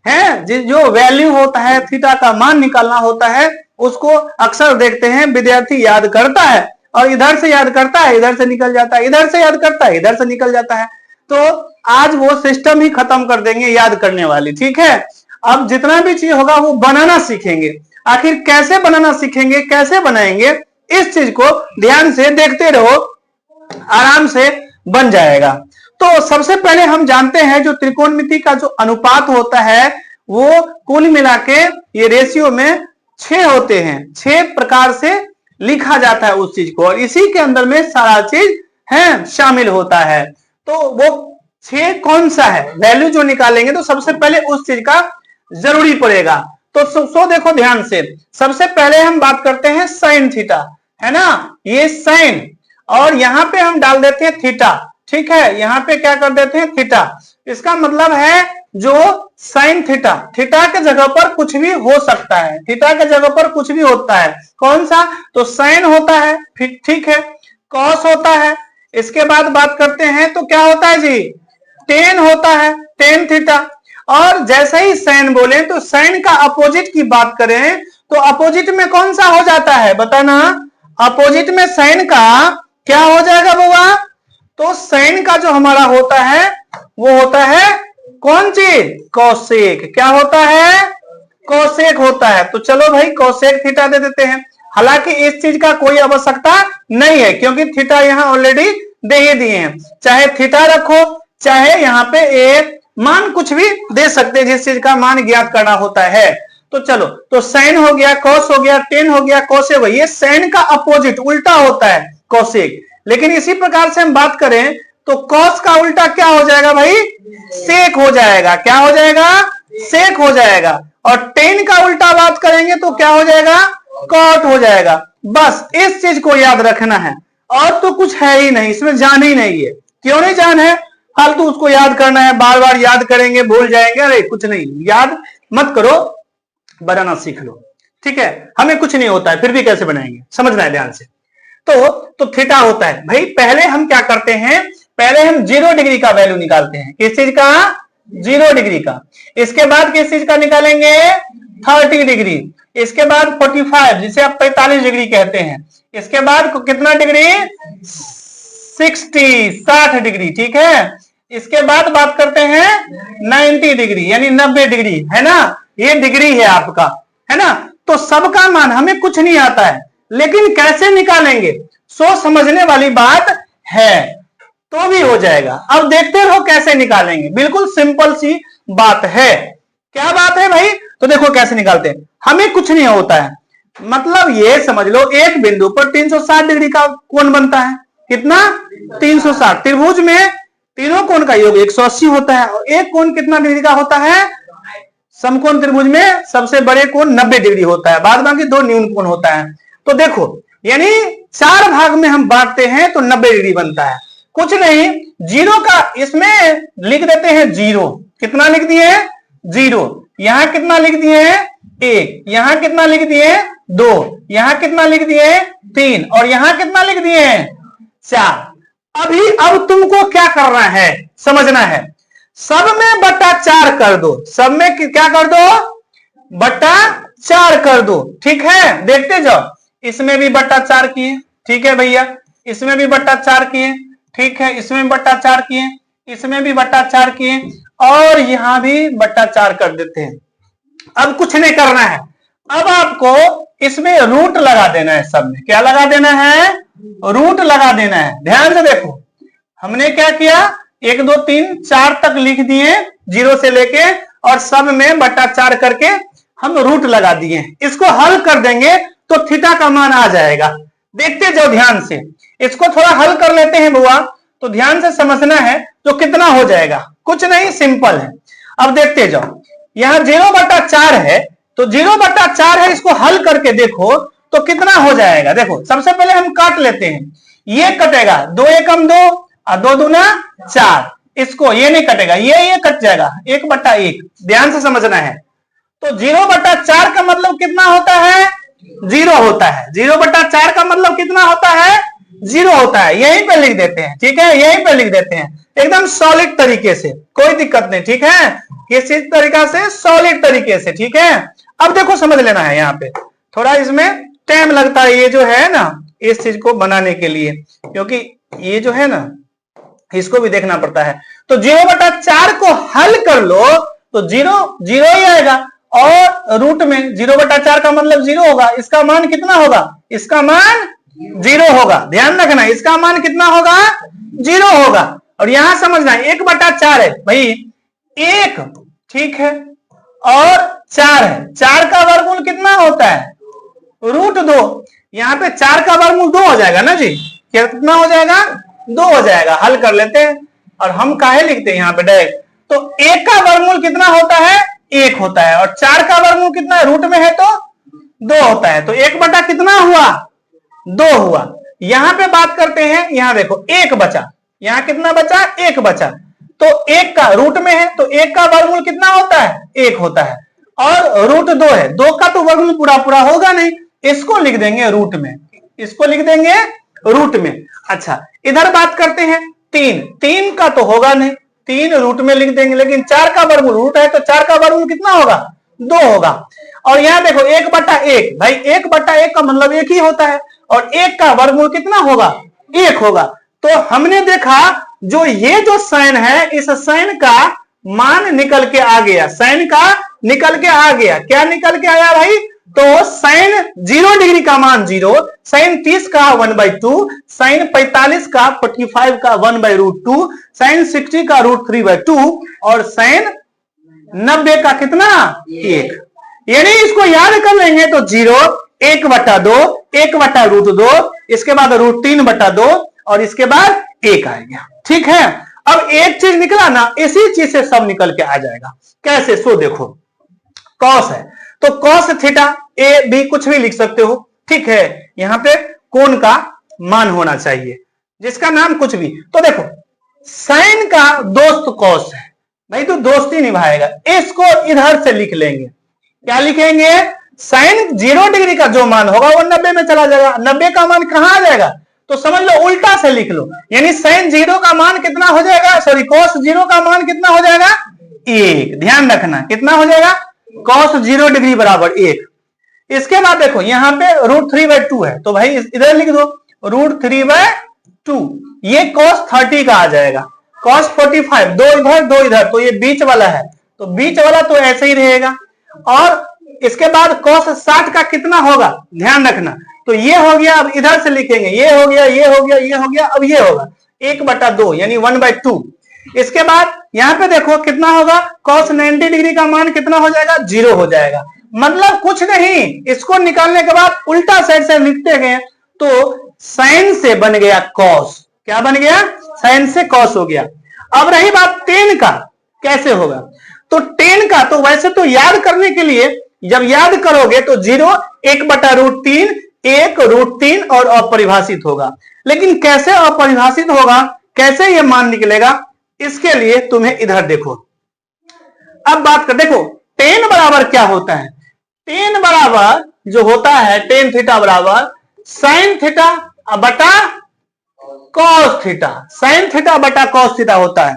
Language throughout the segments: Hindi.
है, जो वैल्यू होता है, थीटा का मान निकालना होता है, उसको अक्सर देखते हैं विद्यार्थी याद करता है और इधर से याद करता है, इधर से निकल जाता है, इधर से याद करता है, इधर से निकल जाता है। तो आज वो सिस्टम ही खत्म कर देंगे याद करने वाली, ठीक है। अब जितना भी चीज होगा वो बनाना सीखेंगे। आखिर कैसे बनाना सीखेंगे, कैसे बनाएंगे, इस चीज को ध्यान से देखते रहो, आराम से बन जाएगा। तो सबसे पहले हम जानते हैं जो त्रिकोणमिति का जो अनुपात होता है वो कुल मिला के ये रेशियो में 6 होते हैं। 6 प्रकार से लिखा जाता है उस चीज को, और इसी के अंदर में सारा चीज है शामिल होता है। तो वो 6 कौन सा है, वैल्यू जो निकालेंगे तो सबसे पहले उस चीज का जरूरी पड़ेगा। तो सो देखो ध्यान से, सबसे पहले हम बात करते हैं साइन थीटा, है ना, ये साइन, और यहां पे हम डाल देते हैं थीटा, ठीक है, यहां पे क्या कर देते हैं थीटा। इसका मतलब है जो साइन थीटा, थीटा के जगह पर कुछ भी हो सकता है, थीटा के जगह पर कुछ भी होता है, कौन सा, तो साइन होता है, ठीक है, कॉस होता है, इसके बाद बात करते हैं तो क्या होता है जी, टेन होता है, टेन थीटा। और जैसे ही साइन बोले तो साइन का अपोजिट की बात करें तो अपोजिट में कौन सा हो जाता है बताना, अपोजिट में साइन का क्या हो जाएगा बुआ, तो साइन का जो हमारा होता है वो होता है कौन चीज, कोसेक, क्या होता है, कोसेक होता है। तो चलो भाई कोसेक थीटा दे देते हैं। हालांकि इस चीज का कोई आवश्यकता नहीं है क्योंकि थीटा यहाँ ऑलरेडी दे ही दिए हैं, चाहे थीटा रखो चाहे यहाँ पे एक मान कुछ भी दे सकते हैं जिस चीज का मान ज्ञात करना होता है। तो चलो, तो साइन हो गया, कॉस हो गया, टेन हो गया, कोसेक हो गया, ये साइन का अपोजिट उल्टा होता है कोसेक। लेकिन इसी प्रकार से हम बात करें तो कॉस का उल्टा क्या हो जाएगा भाई, सेक हो जाएगा, क्या हो जाएगा, सेक हो जाएगा। और टेन का उल्टा बात करेंगे तो क्या हो जाएगा, कॉट हो जाएगा। बस इस चीज को याद रखना है, और तो कुछ है ही नहीं, इसमें जान ही नहीं है। क्यों नहीं जान है, फालतू उसको याद करना है, बार बार याद करेंगे भूल जाएंगे, अरे कुछ नहीं, याद मत करो, बनाना सीख लो, ठीक है। हमें कुछ नहीं होता है फिर भी कैसे बनाएंगे, समझना है ध्यान से। तो थीटा होता है भाई, पहले हम क्या करते हैं, पहले हम 0 डिग्री का वैल्यू निकालते हैं, किस चीज का, 0 डिग्री का। इसके बाद किस चीज का निकालेंगे, 30 डिग्री। इसके बाद 45 जिसे आप 45 डिग्री कहते हैं। इसके बाद कितना डिग्री, 60 डिग्री, ठीक है। इसके बाद बात करते हैं 90 डिग्री यानी 90 डिग्री, है ना, ये डिग्री है आपका, है ना। तो सबका मान हमें कुछ नहीं आता है, लेकिन कैसे निकालेंगे, सोच समझने वाली बात है, तो भी हो जाएगा। अब देखते रहो कैसे निकालेंगे, बिल्कुल सिंपल सी बात है। क्या बात है भाई, तो देखो कैसे निकालते हैं, हमें कुछ नहीं होता है, मतलब ये समझ लो एक बिंदु पर 360 डिग्री का कोण बनता है, कितना, 360। त्रिभुज में तीनों कोण का योग 180 होता है, और एक कोण कितना डिग्री का होता है, समकोण त्रिभुज में सबसे बड़े कोण 90 डिग्री होता है, बाद बाकी 2 न्यून कोण होता है। तो देखो यानी 4 भाग में हम बांटते हैं तो 90 डिग्री बनता है, कुछ नहीं। 0 का इसमें लिख देते हैं 0, कितना लिख दिए हैं, 0। यहां कितना लिख दिए हैं, 1, यहां कितना लिख दिए हैं, 2, यहां कितना लिख दिए हैं, 3, और यहां कितना लिख दिए हैं, 4। अब तुमको क्या करना है, समझना है, सब में बटा 4 कर दो, सब में क्या कर दो, बटा 4 कर दो, ठीक है। देखते जाओ, इसमें भी बटा 4 किए, ठीक है भैया, इसमें भी बटा 4 किए, ठीक है, इसमें बटा 4 किए, इसमें भी बटा 4 किए, और यहां भी बटा 4 कर देते हैं। अब कुछ नहीं करना है, अब आपको इसमें रूट लगा देना है, सब में क्या लगा देना है, रूट लगा देना है। ध्यान से देखो, हमने क्या किया, 1 2 3 4 तक लिख दिए 0 से लेके, और सब में बटा 4 करके हम रूट लगा दिए। इसको हल कर देंगे तो थीटा का मान आ जाएगा। देखते जाओ ध्यान से, इसको थोड़ा हल कर लेते हैं बुआ, तो ध्यान से समझना है तो कितना हो जाएगा, कुछ नहीं, सिंपल है। अब देखते जाओ, यहां 0/4 है, तो 0/4 है, इसको हल करके देखो तो कितना हो जाएगा। देखो सबसे पहले हम काट लेते हैं, ये कटेगा, 2 एकम 2 और 2 दूना 4, इसको ये नहीं कटेगा, ये कट जाएगा, 1/1। ध्यान से समझना है, तो 0/4 का मतलब कितना होता है, 0 होता है। 0/4 का मतलब कितना होता है, 0 होता है। यहीं पे लिख देते हैं, ठीक है, यहीं पे लिख देते हैं एकदम सॉलिड तरीके से, कोई दिक्कत नहीं, ठीक है। किस तरीका से, सॉलिड तरीके से। ठीक है, अब देखो समझ लेना है, यहाँ पे थोड़ा इसमें टाइम लगता है ये जो है ना, इस चीज को बनाने के लिए, क्योंकि ये जो है ना इसको भी देखना पड़ता है। तो 0/4 को हल कर लो तो 0 0 ही आएगा, और रूट में 0/4 का मतलब 0 होगा। इसका मान कितना होगा, इसका मान 0 होगा। ध्यान रखना, इसका मान कितना होगा, 0 होगा। और यहां समझना 1/4 है भाई, 1 ठीक है और 4 है। 4 का वर्गमूल कितना होता है, √2। यहाँ पे 4 का वर्गमूल 2 हो जाएगा ना जी, कितना हो जाएगा, 2 हो जाएगा। हल कर लेते हैं, और हम काहे लिखते हैं यहाँ पे डायरेक्ट। तो 1 का वर्गमूल कितना होता है, 1 होता है, और 4 का वर्गमूल कितना है, रूट में है तो 2 होता है। तो 1 बटा कितना हुआ, 2 हुआ। यहां पे बात करते हैं, यहां देखो 1 बचा, यहां कितना बचा, 1 बचा। तो 1 का रूट में है तो 1 का वर्गमूल कितना होता है, 1 होता है, और √2 है। 2 का तो वर्गमूल पूरा पूरा होगा नहीं, इसको लिख देंगे रूट में, इसको लिख देंगे रूट में। अच्छा, इधर बात करते हैं 3 का तो होगा नहीं, 3 रूट में लिख देंगे, लेकिन 4 का वर्गमूल रूट है तो 4 का वर्गमूल कितना होगा, 2 होगा। और यहाँ देखो 1/1, भाई 1/1 का मतलब 1 ही होता है, और 1 का वर्गमूल कितना होगा, 1 होगा। तो हमने देखा जो ये जो साइन है, इस साइन का मान निकल के आ गया, साइन का निकल के आ गया। क्या निकल के आया भाई, तो साइन 0 डिग्री का मान 0, साइन 30 का 1/2, साइन 45 का 45 का 1/√2, साइन 60 का √3/2, और साइन 90 का कितना, 1। यानी इसको याद कर लेंगे तो 0, 1/2, 1/√2, इसके बाद √3/2, और इसके बाद 1 आएगा। ठीक है, अब एक चीज निकला ना, इसी चीज से सब निकल के आ जाएगा। कैसे, सो देखो कॉस है तो कॉस थीटा ए बी कुछ भी लिख सकते हो। ठीक है, यहां पे कोण का मान होना चाहिए, जिसका नाम कुछ भी। तो देखो साइन का दोस्त कॉस है भाई, तो दोस्ती निभाएगा, इसको इधर से लिख लेंगे। क्या लिखेंगे, साइन 0 डिग्री का जो मान होगा वो 90 में चला जाएगा। 90 का मान कहां आ जाएगा, तो समझ लो उल्टा से लिख लो, यानी साइन 0 का मान कितना हो जाएगा, सॉरी कॉस 0 का मान कितना हो जाएगा, 1। ध्यान रखना कितना हो जाएगा, कॉस 0 डिग्री बराबर 1। इसके बाद देखो यहाँ पे √3/2 है, तो भाई इधर लिख दो √3/2। ये cos 30 का आ जाएगा, cos 45, 2 इधर 2 इधर, तो ये बीच वाला है, तो बीच वाला तो ऐसे ही रहेगा। और इसके बाद cos 60 का कितना होगा, ध्यान रखना, तो ये हो गया। अब इधर से लिखेंगे, ये हो गया, ये हो गया, ये हो गया, अब ये होगा 1/2 यानी 1/2। इसके बाद यहाँ पे देखो कितना होगा, cos 90 डिग्री का मान कितना हो जाएगा, 0 हो जाएगा। मतलब कुछ नहीं, इसको निकालने के बाद उल्टा साइड से लिखते गए तो साइन से बन गया कॉस। क्या बन गया, साइन से कॉस हो गया। अब रही बात टेन का, कैसे होगा, तो टेन का तो वैसे तो याद करने के लिए जब याद करोगे तो 0, 1/√3, 1√3 और अपरिभाषित होगा। लेकिन कैसे अपरिभाषित होगा, कैसे ये मान निकलेगा, इसके लिए तुम्हें इधर देखो। अब बात कर, देखो टेन बराबर क्या होता है, टेन बराबर जो होता है, टेन थीटा बराबर साइन थीटा बटा कॉस थीटा, साइन थीटा बटा कॉस थीटा होता है।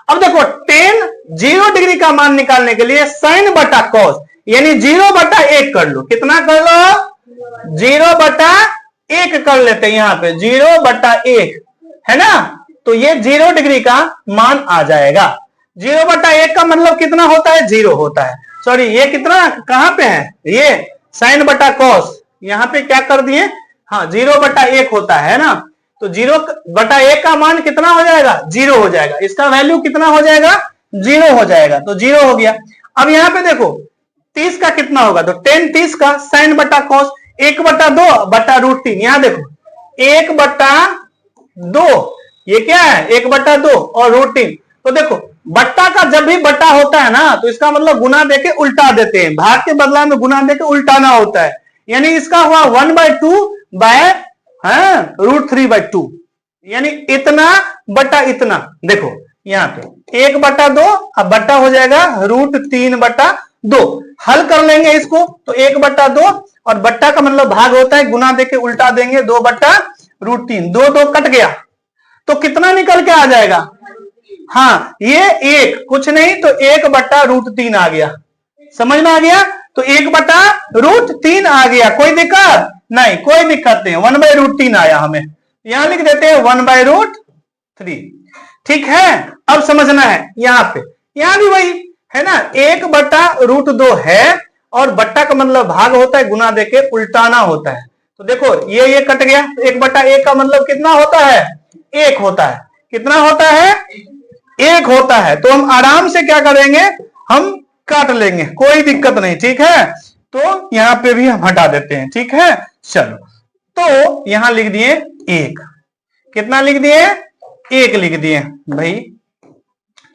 अब देखो टेन 0 डिग्री का मान निकालने के लिए साइन बटा कॉस यानी 0/1 कर लो। कितना कर लो, 0/1 कर लेते हैं, यहाँ पे 0/1 है ना, तो ये 0 डिग्री का मान आ जाएगा। 0/1 का मतलब कितना होता है, 0 होता है। सॉरी, ये कितना कहां पे है, ये साइन बटा कॉस, यहाँ पे क्या कर दिए, हाँ 0/1 होता है ना, तो 0/1 का मान कितना हो जाएगा, 0 हो जाएगा। इसका वैल्यू कितना हो जाएगा, 0 हो जाएगा, तो 0 हो गया। अब यहाँ पे देखो 30 का कितना होगा, तो टेन 30 का साइन बटा कॉस 1/2 बटा √3। यहाँ देखो 1/2, ये क्या है 1/2 और √3। तो देखो बट्टा का जब भी बट्टा होता है ना, तो इसका मतलब गुना देके उल्टा देते हैं, भाग के बदला में गुना देके उल्टाना होता है। यानी इसका हुआ 1/2 बाय √3/2, यानी इतना बटा इतना। देखो यहाँ पे 1/2 अब बट्टा हो जाएगा √3/2। हल कर लेंगे इसको तो 1/2 और बट्टा का मतलब भाग होता है, गुना देके उल्टा देंगे 2/√3, 2 कट गया तो कितना निकल के आ जाएगा, हाँ, ये एक कुछ नहीं तो 1/√3 आ गया, समझ में आ गया। तो 1/√3 आ गया, कोई दिक्कत नहीं, कोई दिक्कत नहीं, 1/√3 आया हमें, यहां लिख देते हैं 1/√3। ठीक है, अब समझना है यहाँ पे, यहां भी वही है ना, 1/√2 है और बट्टा का मतलब भाग होता है, गुना देके उल्टाना होता है। तो देखो ये कट गया, 1/1 का मतलब कितना होता है, 1 होता है, कितना होता है, 1 होता है। तो हम आराम से क्या करेंगे, हम काट लेंगे, कोई दिक्कत नहीं। ठीक है, तो यहां पे भी हम हटा देते हैं। ठीक है, चलो, तो यहां लिख दिए 1, कितना लिख दिए, 1 लिख दिए भाई।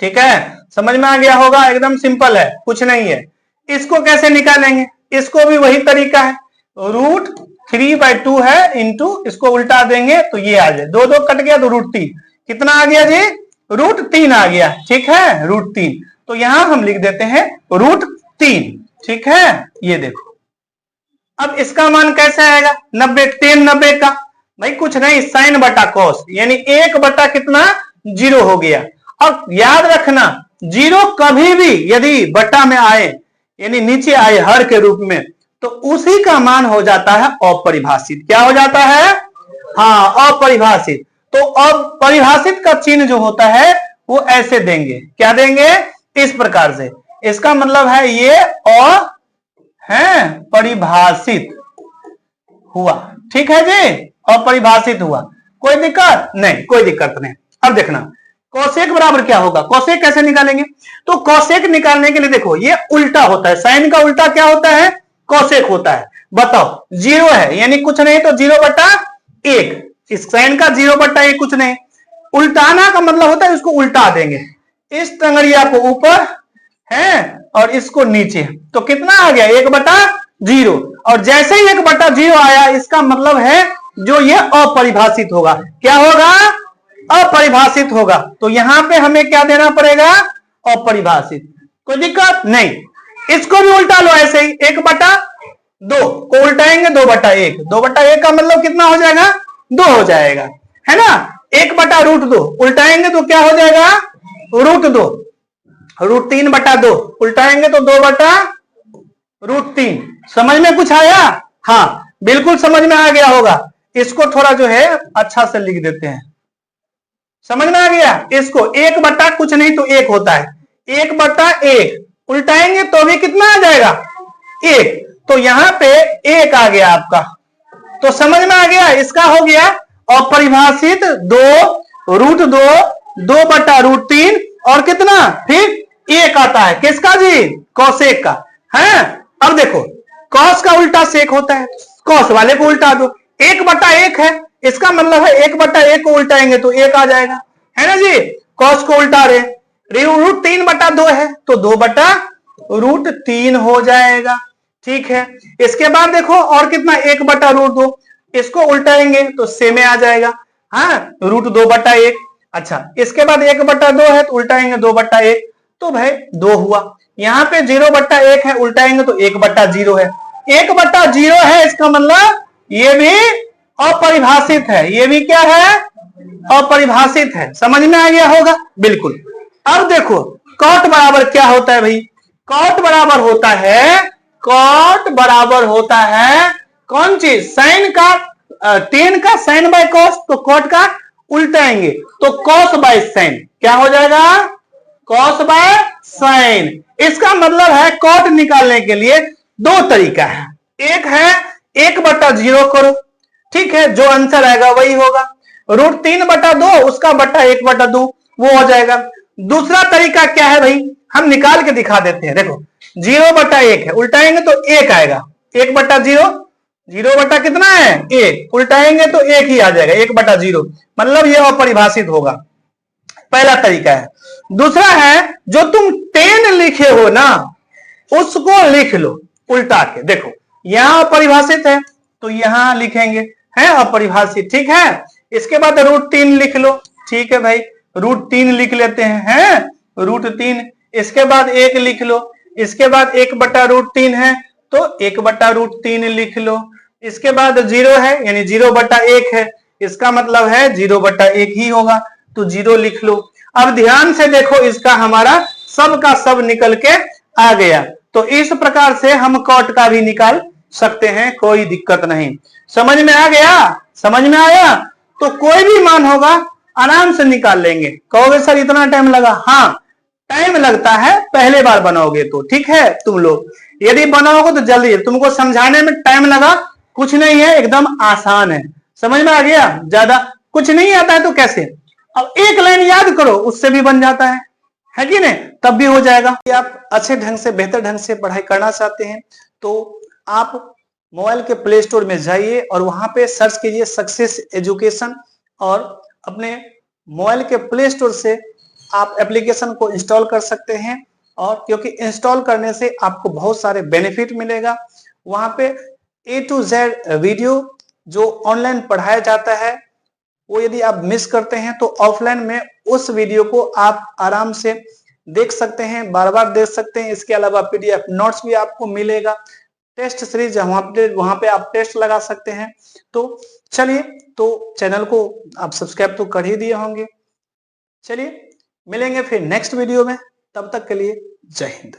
ठीक है, समझ में आ गया होगा, एकदम सिंपल है, कुछ नहीं है। इसको कैसे निकालेंगे, इसको भी वही तरीका है, √3/2 है इंटू, इसको उल्टा देंगे तो ये आ जाए, 2 कट गया तो √3, कितना आ गया जी, √3 आ गया। ठीक है, √3, तो यहां हम लिख देते हैं √3। ठीक है, ये देखो, अब इसका मान कैसे आएगा, 90, tan 90 का, भाई कुछ नहीं, साइन बटा कॉस, यानी 1 बटा कितना, 0 हो गया। अब याद रखना, 0 कभी भी यदि बटा में आए, यानी नीचे आए हर के रूप में, तो उसी का मान हो जाता है अपरिभाषित। क्या हो जाता है, हाँ, अपरिभाषित। तो अपरिभाषित का चिन्ह जो होता है वो ऐसे देंगे, क्या देंगे, इस प्रकार से, इसका मतलब है ये अपरिभाषित हुआ। ठीक है जी, अपरिभाषित हुआ, कोई दिक्कत नहीं, कोई दिक्कत नहीं। अब देखना कोसेक बराबर क्या होगा, कोसेक कैसे निकालेंगे, तो कोसेक निकालने के लिए देखो ये उल्टा होता है, साइन का उल्टा क्या होता है, कोसेक होता है। बताओ, 0 है यानी कुछ नहीं तो 0/1, इस साइन का 0/1 कुछ नहीं, उल्टाना का मतलब होता है इसको उल्टा देंगे, इस टंगड़िया को ऊपर है और इसको नीचे, तो कितना आ गया, 1/0। और जैसे ही 1/0 आया, इसका मतलब है जो ये अपरिभाषित होगा, क्या होगा, अपरिभाषित होगा। तो यहां पे हमें क्या देना पड़ेगा, अपरिभाषित, कोई दिक्कत नहीं। इसको भी उल्टा लो ऐसे ही, 1/2 को उल्टाएंगे 2/1, 2/1 का मतलब कितना हो जाएगा, 2 हो जाएगा, है ना। 1/√2 उल्टाएंगे तो क्या हो जाएगा, √2, √3/2 उल्टाएंगे तो 2/√3। समझ में कुछ आया, हाँ बिल्कुल समझ में आ गया होगा। इसको थोड़ा जो है अच्छा से लिख देते हैं, समझ में आ गया। इसको 1 बटा कुछ नहीं तो 1 होता है, 1/1 उल्टाएंगे तो भी कितना आ जाएगा, 1, तो यहां पे 1 आ गया आपका। तो समझ में आ गया, इसका हो गया अपरिभाषित 2√2, 2/√3 और कितना, फिर 1 आता है, किसका जी, कोसेक का है। अब देखो कॉस का उल्टा सेक होता है, कॉस वाले को उल्टा दो, 1/1 है, इसका मतलब है 1/1 को उल्टाएंगे तो 1 आ जाएगा, है ना जी। कॉस को उल्टा रहे, √3/2 है तो 2/√3 हो जाएगा। ठीक है, इसके बाद देखो और कितना, 1/√2, इसको उल्टाएंगे तो सेम आ जाएगा, हाँ, √2/1। अच्छा, इसके बाद 1/2 है तो उल्टाएंगे 2/1, तो भाई 2 हुआ। यहाँ पे 0/1 है, उल्टाएंगे तो 1/0 है, 1/0 है, इसका मतलब ये भी अपरिभाषित है, ये भी क्या है, अपरिभाषित है। समझ में आ गया होगा, बिल्कुल। अब देखो कॉट बराबर क्या होता है भाई, कॉट बराबर होता है, कॉट बराबर होता है कौन चीज, साइन का, tan का साइन बाय कॉस, तो कॉट का उल्टाएंगे तो कॉस बाय साइन, क्या हो जाएगा, कॉस बाय साइन। इसका मतलब है कॉट निकालने के लिए 2 तरीका है, एक है 1/0 करो, ठीक है, जो आंसर आएगा वही होगा, √3/2 उसका बटा 1/2 वो हो जाएगा। दूसरा तरीका क्या है भाई, हम निकाल के दिखा देते हैं, देखो 0/1 है, उल्टाएंगे तो 1 आएगा, 1/0, 0 कितना है 1, उल्टाएंगे तो 1 ही आ जाएगा, 1/0, मतलब ये अपरिभाषित होगा, पहला तरीका है। दूसरा है जो तुम tan लिखे हो ना उसको लिख लो उल्टा के, देखो यहां अपरिभाषित है तो यहां लिखेंगे है अपरिभाषित, ठीक है। इसके बाद √3 लिख लो, ठीक है भाई, √3 लिख लेते हैं, √3, इसके बाद 1 लिख लो, इसके बाद 1/√3 है तो 1/√3 लिख लो, इसके बाद 0 है यानी 0/1 है, इसका मतलब है 0/1 ही होगा तो 0 लिख लो। अब ध्यान से देखो, इसका हमारा सब का सब निकल के आ गया। तो इस प्रकार से हम कॉट का भी निकाल सकते हैं, कोई दिक्कत नहीं। समझ में आ गया? समझ में आया? तो कोई भी मान होगा आराम से निकाल लेंगे। कहोगे सर इतना टाइम लगा? हाँ, टाइम लगता है पहले बार बनाओगे तो, ठीक है। तुम लोग यदि बनाओगे तो जल्दी, तुमको समझाने में टाइम लगा, कुछ नहीं है, एकदम आसान है। समझ में आ गया? ज्यादा कुछ नहीं आता है तो कैसे? अब एक लाइन याद करो, उससे भी बन जाता है कि नहीं? तब भी हो जाएगा। आप अच्छे ढंग से, बेहतर ढंग से पढ़ाई करना चाहते हैं तो आप मोबाइल के प्ले स्टोर में जाइए और वहां पे सर्च कीजिए सक्सेस एजुकेशन, और अपने मोबाइल के प्ले स्टोर से आप एप्लीकेशन को इंस्टॉल कर सकते हैं। और क्योंकि इंस्टॉल करने से आपको बहुत सारे बेनिफिट मिलेगा। वहां पे A to Z वीडियो जो ऑनलाइन पढ़ाया जाता है, वो यदि आप मिस करते हैं तो ऑफलाइन में उस वीडियो को आप आराम से देख सकते हैं, बार बार देख सकते हैं। इसके अलावा PDF नोट्स भी आपको मिलेगा, टेस्ट सीरीज वहां पे आप टेस्ट लगा सकते हैं। तो चलिए, तो चैनल को आप सब्सक्राइब तो कर ही दिए होंगे। चलिए मिलेंगे फिर नेक्स्ट वीडियो में, तब तक के लिए जय हिंद।